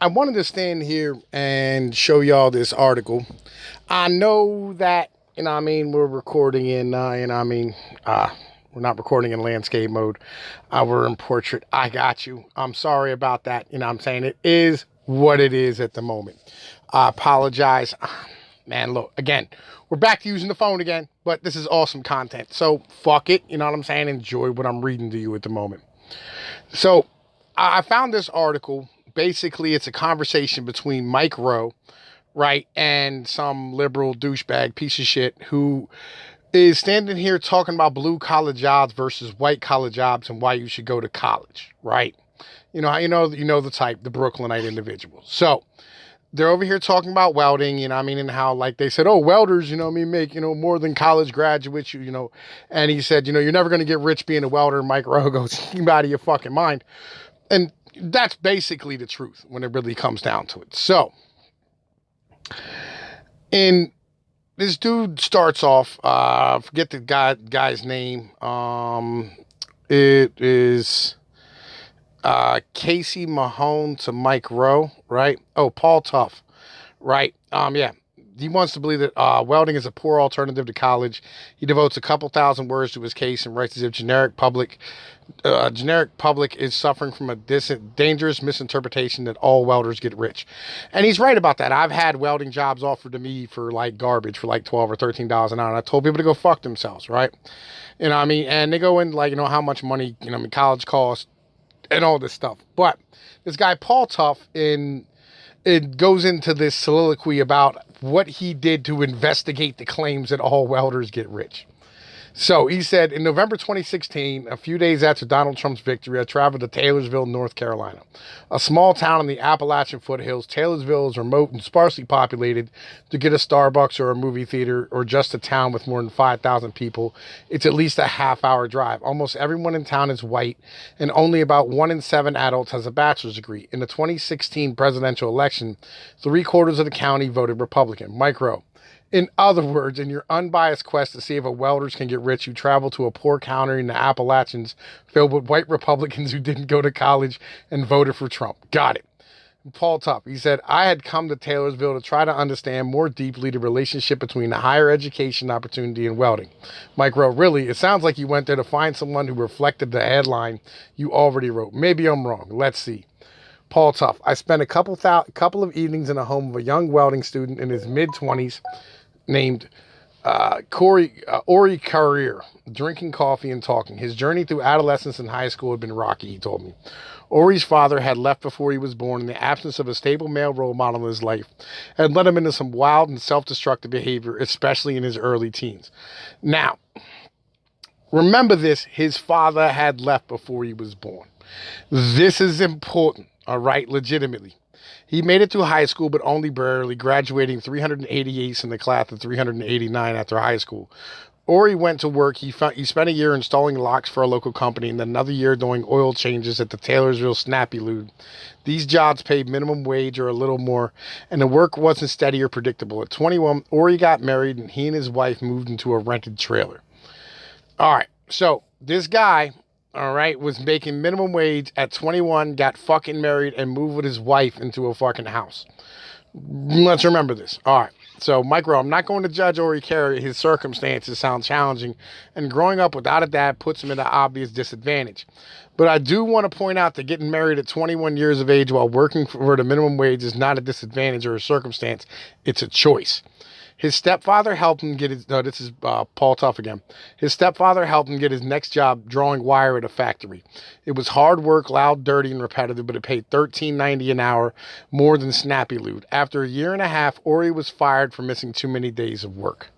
I wanted to stand here and show y'all this article. I know that, we're recording in, we're not recording in landscape mode. We're in portrait. I got you. I'm sorry about that. It is what it is at the moment. I apologize. Man, look, again, we're back to using the phone again, but this is awesome content. So fuck it. Enjoy what I'm reading to you at the moment. So I found this article. Basically, it's a conversation between Mike Rowe, right, and some liberal douchebag piece of shit who is standing here talking about blue collar jobs versus white collar jobs and why you should go to college, right? You know the type, the Brooklynite individual. So they're over here talking about welding, and how, like, they said, oh, welders, make, more than college graduates, and he said, you're never going to get rich being a welder. Mike Rowe goes, you out of your fucking mind. And that's basically the truth when it really comes down to it. So, and this dude starts off, forget the guy's name. It is Casey Mahone to Mike Rowe, right? Oh, Paul Tough, right? Yeah. He wants to believe that welding is a poor alternative to college. He devotes a couple thousand words to his case and writes as if generic public is suffering from a dangerous misinterpretation that all welders get rich. And he's right about that. I've had welding jobs offered to me for like garbage for like $12 or $13 an hour. And I told people to go fuck themselves, right? And they go in like, how much money, college costs and all this stuff. But this guy, Paul Tough, it goes into this soliloquy about what he did to investigate the claims that all welders get rich. So he said, in November 2016, a few days after Donald Trump's victory, I traveled to Taylorsville, North Carolina, a small town in the Appalachian foothills. Taylorsville is remote and sparsely populated. To get a Starbucks or a movie theater or just a town with more than 5,000 people, it's at least a half-hour drive. Almost everyone in town is white, and only about 1 in 7 adults has a bachelor's degree. In the 2016 presidential election, 3/4 of the county voted Republican. Mike Rowe. In other words, in your unbiased quest to see if a welders can get rich, you travel to a poor county in the Appalachians filled with white Republicans who didn't go to college and voted for Trump. Got it. Paul Tupp, he said, I had come to Taylorsville to try to understand more deeply the relationship between the higher education opportunity and welding. Mike Rowe, really, it sounds like you went there to find someone who reflected the headline you already wrote. Maybe I'm wrong. Let's see. Paul Tuff, I spent a couple of evenings in a home of a young welding student in his mid-20s named Ori Carrier, drinking coffee and talking. His journey through adolescence and high school had been rocky, he told me. Ori's father had left before he was born, and the absence of a stable male role model in his life had led him into some wild and self-destructive behavior, especially in his early teens. Now, remember this, his father had left before he was born. This is important, all right, legitimately. He made it to high school, but only barely, graduating 388 in the class of 389 after high school. Ori went to work. He spent a year installing locks for a local company and then another year doing oil changes at the Taylorsville Snappy Lube. These jobs paid minimum wage or a little more, and the work wasn't steady or predictable. At 21, Ori got married, and he and his wife moved into a rented trailer. All right, so this guy, all right, was making minimum wage at 21, got fucking married, and moved with his wife into a fucking house. Let's remember this. All right. So, Mike Rowe, I'm not going to judge Ori Carey. His circumstances sound challenging, and growing up without a dad puts him at an obvious disadvantage. But I do want to point out that getting married at 21 years of age while working for the minimum wage is not a disadvantage or a circumstance. It's a choice. His stepfather helped him get his, this is Paul Tuff again. His stepfather helped him get his next job drawing wire at a factory. It was hard work, loud, dirty, and repetitive, but it paid $13.90 an hour, more than Snappy Lube. After a year and a half, Ori was fired for missing too many days of work.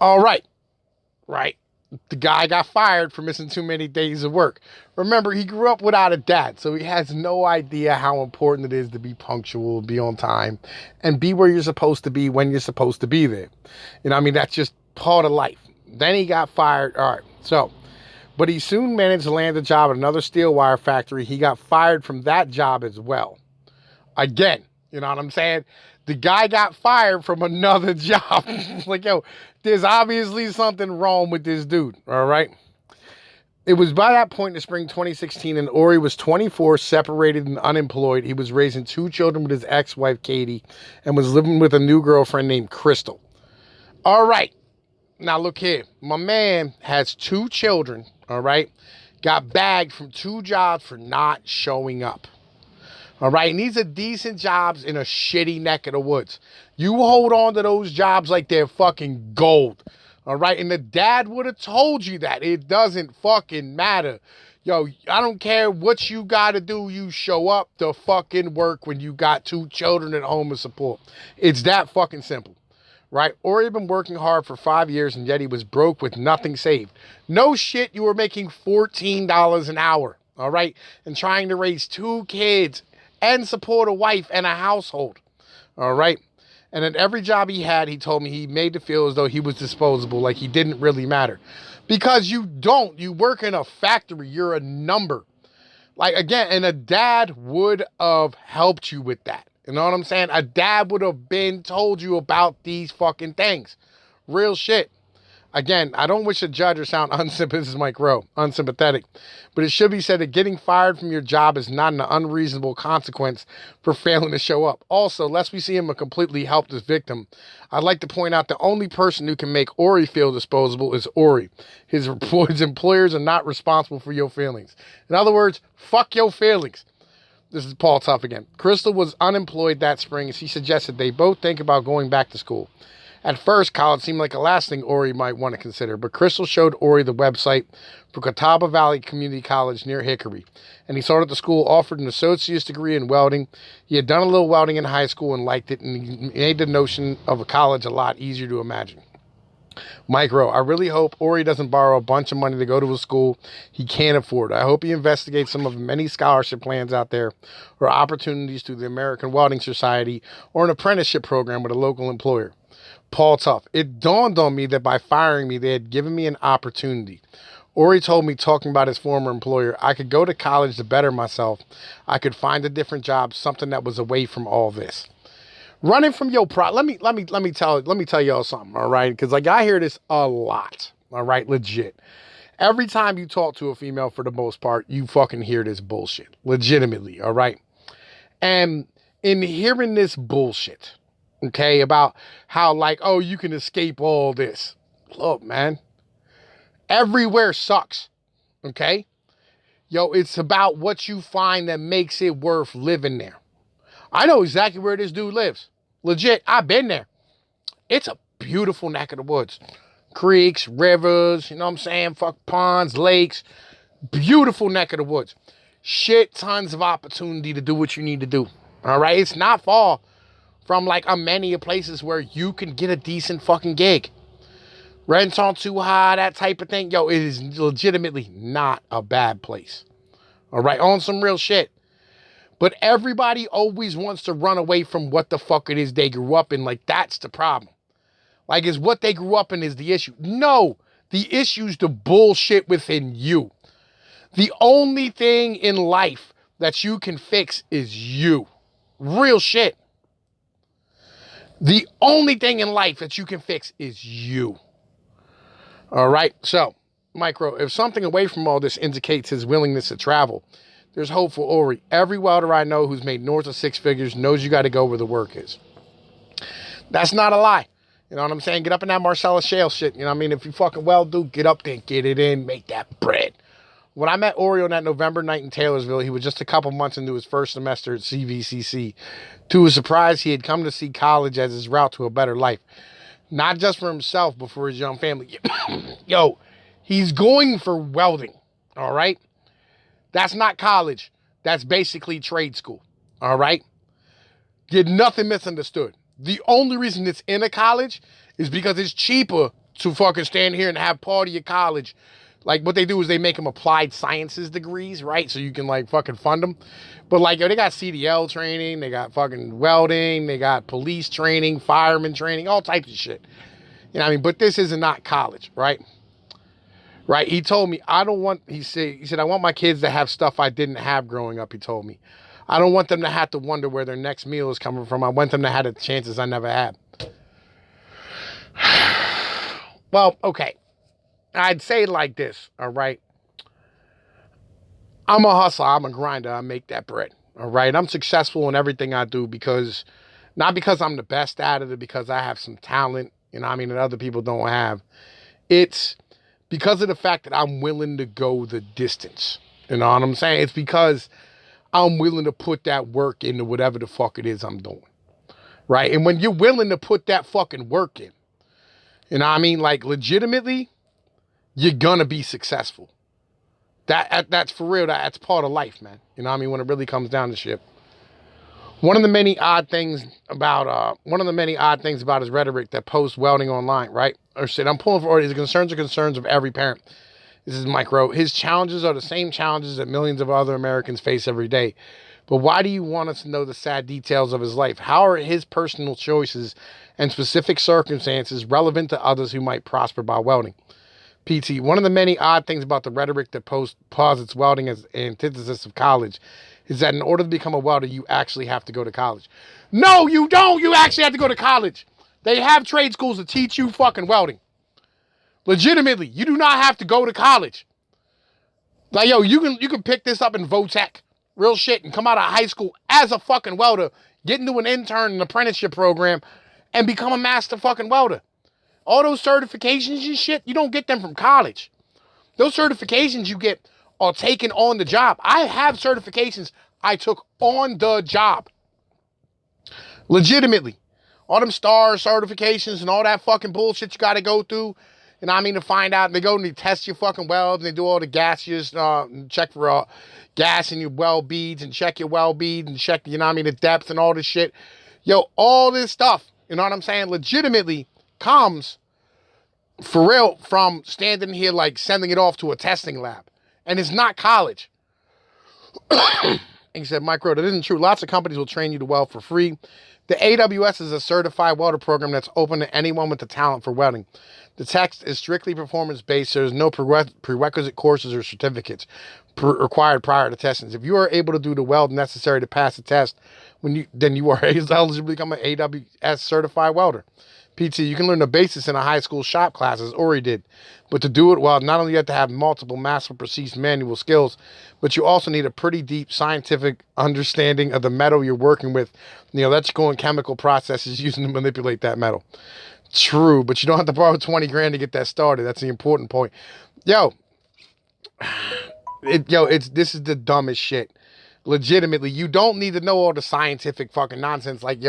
All right. The guy got fired for missing too many days of work. Remember, he grew up without a dad, so he has no idea how important it is to be punctual, be on time, and be where you're supposed to be when you're supposed to be there. That's just part of life. Then he got fired. All right, so, but he soon managed to land a job at another steel wire factory. He got fired from that job as well. Again, you know what I'm saying? The guy got fired from another job. Like, yo, there's obviously something wrong with this dude, all right? It was by that point in spring 2016, and Ori was 24, separated and unemployed. He was raising 2 children with his ex-wife, Katie, and was living with a new girlfriend named Crystal. All right. Now, look here. My man has 2 children, all right? Got bagged from 2 jobs for not showing up. All right, and these are decent jobs in a shitty neck of the woods. You hold on to those jobs like they're fucking gold. All right, and the dad would have told you that. It doesn't fucking matter. Yo, I don't care what you got to do. You show up to fucking work when you got 2 children at home to support. It's that fucking simple. Right? Ori had been working hard for 5 years, and yet he was broke with nothing saved. No shit, you were making $14 an hour. All right, and trying to raise 2 kids and support a wife and a household. All right. And at every job he had, he told me he made to feel as though he was disposable, like he didn't really matter. Because you don't. You work in a factory. You're a number. Like, again, and a dad would have helped you with that. You know what I'm saying? A dad would have been told you about these fucking things. Real shit. Again, I don't wish to judge or sound unsympathetic. This is Mike Rowe, unsympathetic. But it should be said that getting fired from your job is not an unreasonable consequence for failing to show up. Also, lest we see him a completely helpless victim, I'd like to point out the only person who can make Ori feel disposable is Ori. His employers are not responsible for your feelings. In other words, fuck your feelings. This is Paul Tuff again. Crystal was unemployed that spring, and she suggested they both think about going back to school. At first, college seemed like the last thing Ori might want to consider, but Crystal showed Ori the website for Catawba Valley Community College near Hickory, and he saw that the school offered an associate's degree in welding. He had done a little welding in high school and liked it, and he made the notion of a college a lot easier to imagine. Micro, I really hope Ori doesn't borrow a bunch of money to go to a school he can't afford. I hope he investigates some of the many scholarship plans out there or opportunities through the American Welding Society or an apprenticeship program with a local employer. Paul Tuff, it dawned on me that by firing me, they had given me an opportunity. Ori told me, talking about his former employer, I could go to college to better myself. I could find a different job, something that was away from all this. Running from your let me tell y'all something, all right? Because like I hear this a lot, all right, legit. Every time you talk to a female, for the most part, you fucking hear this bullshit, legitimately, all right? And in hearing this bullshit, okay, about how like, oh, you can escape all this. Look, man, everywhere sucks, okay? Yo, it's about what you find that makes it worth living there. I know exactly where this dude lives. Legit, I've been there. It's a beautiful neck of the woods. Creeks, rivers, you know what I'm saying? Fuck ponds, lakes. Beautiful neck of the woods. Shit tons of opportunity to do what you need to do. All right? It's not far from like many places where you can get a decent fucking gig. Rents aren't too high, that type of thing. Yo, it is legitimately not a bad place. All right? On some real shit. But everybody always wants to run away from what the fuck it is they grew up in. Like, that's the problem. Like, is what they grew up in is the issue. No, the issue's the bullshit within you. The only thing in life that you can fix is you. Real shit. The only thing in life that you can fix is you. All right? So, Micro, if something away from all this indicates his willingness to travel, there's hope for Ori. Every welder I know who's made north of 6 figures knows you got to go where the work is. That's not a lie. You know what I'm saying? Get up in that Marcellus Shale shit. You know what I mean? If you fucking weld, dude, get up there and get it in. Make that bread. When I met Ori on that November night in Taylorsville, he was just a couple months into his first semester at CVCC. To his surprise, he had come to see college as his route to a better life. Not just for himself, but for his young family. Yo, he's going for welding. All right? That's not college. That's basically trade school. All right? Get nothing misunderstood. The only reason it's in a college is because it's cheaper to fucking stand here and have part of your college. Like, what they do is they make them applied sciences degrees, right? So you can, like, fucking fund them. But, like, yo, they got CDL training. They got fucking welding. They got police training, fireman training, all types of shit. You know what I mean? But this is not college, right? Right, he told me, he said, I want my kids to have stuff I didn't have growing up, he told me. I don't want them to have to wonder where their next meal is coming from. I want them to have the chances I never had. Well, okay. I'd say it like this, all right? I'm a hustler. I'm a grinder. I make that bread. All right. I'm successful in everything I do because, not because I'm the best at it or because I have some talent, you know what I mean, that other people don't have. It's because of the fact that I'm willing to go the distance. You know what I'm saying? It's because I'm willing to put that work into whatever the fuck it is I'm doing. Right? And when you're willing to put that fucking work in, you know what I mean? Like, legitimately, you're gonna be successful. That's for real. That's part of life, man. You know what I mean? When it really comes down to shit. One of the many odd things about his rhetoric that posts welding online, right? Or shit, I'm pulling for his concerns are concerns of every parent. This is Mike Rowe. His challenges are the same challenges that millions of other Americans face every day. But why do you want us to know the sad details of his life? How are his personal choices and specific circumstances relevant to others who might prosper by welding? PT, one of the many odd things about the rhetoric that posits welding as an antithesis of college is that in order to become a welder, you actually have to go to college. No, you don't. You actually have to go to college. They have trade schools that teach you fucking welding. Legitimately, you do not have to go to college. Like, yo, you can pick this up in Votech, real shit, and come out of high school as a fucking welder, get into an intern and apprenticeship program, and become a master fucking welder. All those certifications and shit, you don't get them from college. Those certifications you get are taken on the job. I have certifications I took on the job. Legitimately. All them star certifications and all that fucking bullshit you got to go through. You know what I mean? To find out. They go and they test your fucking welds. And they do all the gaseous, check for gas in your weld beads and check your weld beads and check, you know what I mean, the depth and all this shit. Yo, all this stuff, you know what I'm saying? Legitimately comes for real from standing here like sending it off to a testing lab. And it's not college. And he said, Micro, that isn't true. Lots of companies will train you to weld for free. The AWS is a certified welder program that's open to anyone with the talent for welding. The test is strictly performance-based. There's no prerequisite courses or certificates required prior to testing. If you are able to do the weld necessary to pass the test, then you are eligible to become an AWS certified welder. PT, you can learn the basics in a high school shop class, as Ori did. But to do it well, not only you have to have multiple massive precise manual skills, but you also need a pretty deep scientific understanding of the metal you're working with, the electrical and chemical processes using to manipulate that metal. True, but you don't have to borrow 20 grand to get that started. That's the important point. This is the dumbest shit. Legitimately, you don't need to know all the scientific fucking nonsense. Like,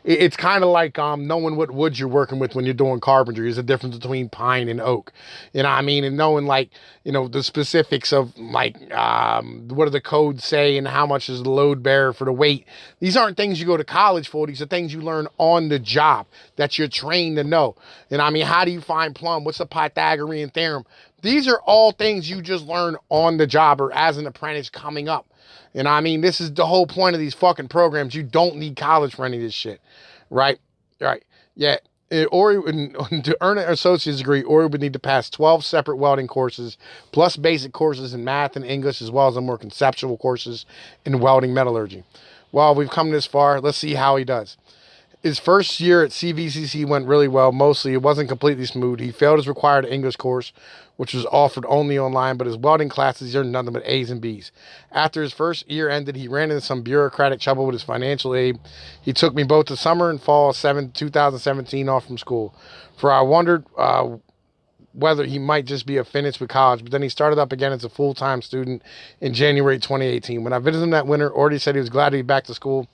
it's kind of like knowing what wood you're working with when you're doing carpentry. There's a difference between pine and oak. You know what I mean? And knowing, like, the specifics of, like, what do the codes say and how much is the load bearer for the weight. These aren't things you go to college for. These are things you learn on the job that you're trained to know. You know what I mean? How do you find plumb? What's the Pythagorean theorem? These are all things you just learn on the job or as an apprentice coming up. You know what I mean? This is the whole point of these fucking programs. You don't need college for any of this shit. Right? Right. Yeah. To earn an associate's degree, Ori would need to pass 12 separate welding courses, plus basic courses in math and English, as well as the more conceptual courses in welding metallurgy. Well, we've come this far. Let's see how he does. His first year at CVCC went really well. Mostly, it wasn't completely smooth. He failed his required English course, which was offered only online, but his welding classes, he earned nothing but A's and B's. After his first year ended, he ran into some bureaucratic trouble with his financial aid. He took me both the summer and fall of 2017 off from school. For I wondered whether he might just be finished with college, but then he started up again as a full-time student in January 2018. When I visited him that winter, Orty said he was glad to be back to school,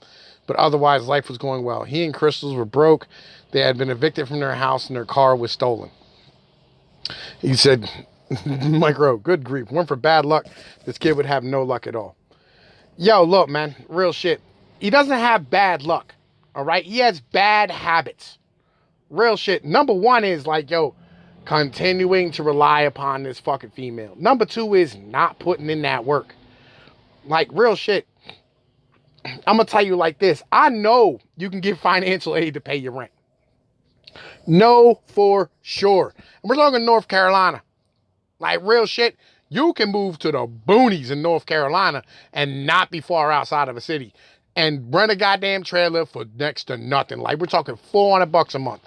but otherwise life was going well. He and Crystals were broke. They had been evicted from their house and their car was stolen. He said, Mike Rowe, good grief. Weren't for bad luck, this kid would have no luck at all. Yo, look, man, real shit. He doesn't have bad luck, all right? He has bad habits. Real shit. Number one is like, continuing to rely upon this fucking female. Number two is not putting in that work. Like, real shit. I'm going to tell you like this. I know you can get financial aid to pay your rent. No, for sure. And we're talking North Carolina. Like, real shit. You can move to the boonies in North Carolina and not be far outside of a city and rent a goddamn trailer for next to nothing. Like, we're talking $400 a month.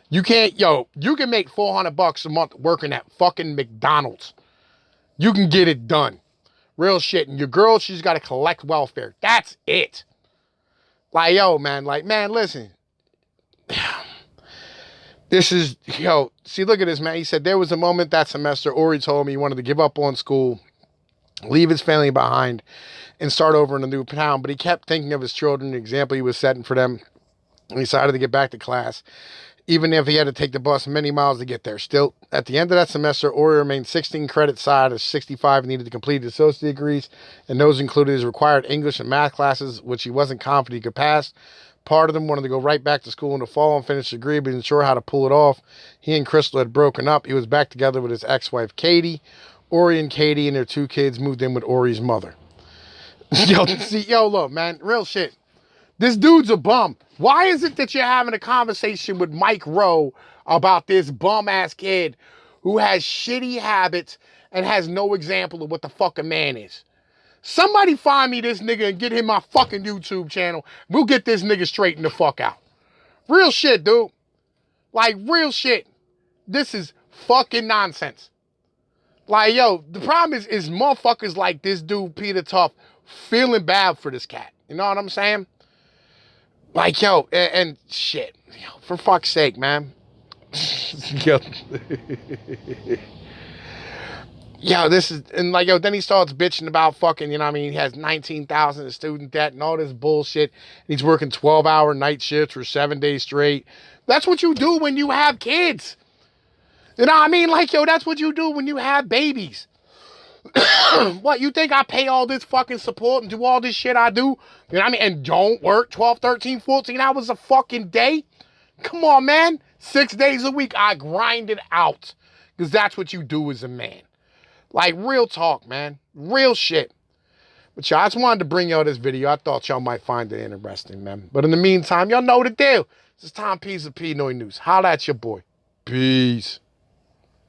You can make $400 a month working at fucking McDonald's. You can get it done. Real shit. And your girl, she's got to collect welfare. That's it. Like, yo, man. Like, man, listen. This is, yo, see, look at this, man. He said, there was a moment that semester Ori told me he wanted to give up on school, leave his family behind, and start over in a new town. But he kept thinking of his children, the example he was setting for them, and he decided to get back to class, even if he had to take the bus many miles to get there. Still, at the end of that semester, Ori remained 16 credits side of 65 and needed to complete his associate degrees, and those included his required English and math classes, which he wasn't confident he could pass. Part of them wanted to go right back to school in the fall and finish the degree, but he wasn't sure how to pull it off. He and Crystal had broken up. He was back together with his ex-wife, Katie. Ori and Katie and their 2 kids moved in with Ori's mother. Yo, look, man, real shit. This dude's a bum. Why is it that you're having a conversation with Mike Rowe about this bum-ass kid who has shitty habits and has no example of what the fuck a man is? Somebody find me this nigga and get him my fucking YouTube channel. We'll get this nigga straightened the fuck out. Real shit, dude. Like, real shit. This is fucking nonsense. Like, yo, the problem is motherfuckers like this dude, Peter Tough, feeling bad for this cat. You know what I'm saying? Like, yo, and shit. Yo, for fuck's sake, man. Yo. Yo, this is, and like, yo, then he starts bitching about fucking, you know what I mean? He has 19,000 in student debt and all this bullshit. And he's working 12-hour night shifts for 7 days straight. That's what you do when you have kids. You know what I mean? Like, yo, that's what you do when you have babies. What, you think I pay all this fucking support and do all this shit I do? You know what I mean? And don't work 12, 13, 14 hours a fucking day? Come on, man. 6 days a week, I grind it out. Because that's what you do as a man. Like, real talk, man. Real shit. But y'all, I just wanted to bring y'all this video. I thought y'all might find it interesting, man. But in the meantime, y'all know the deal. This is Tom P's of P No News. Holla at your boy. Peace.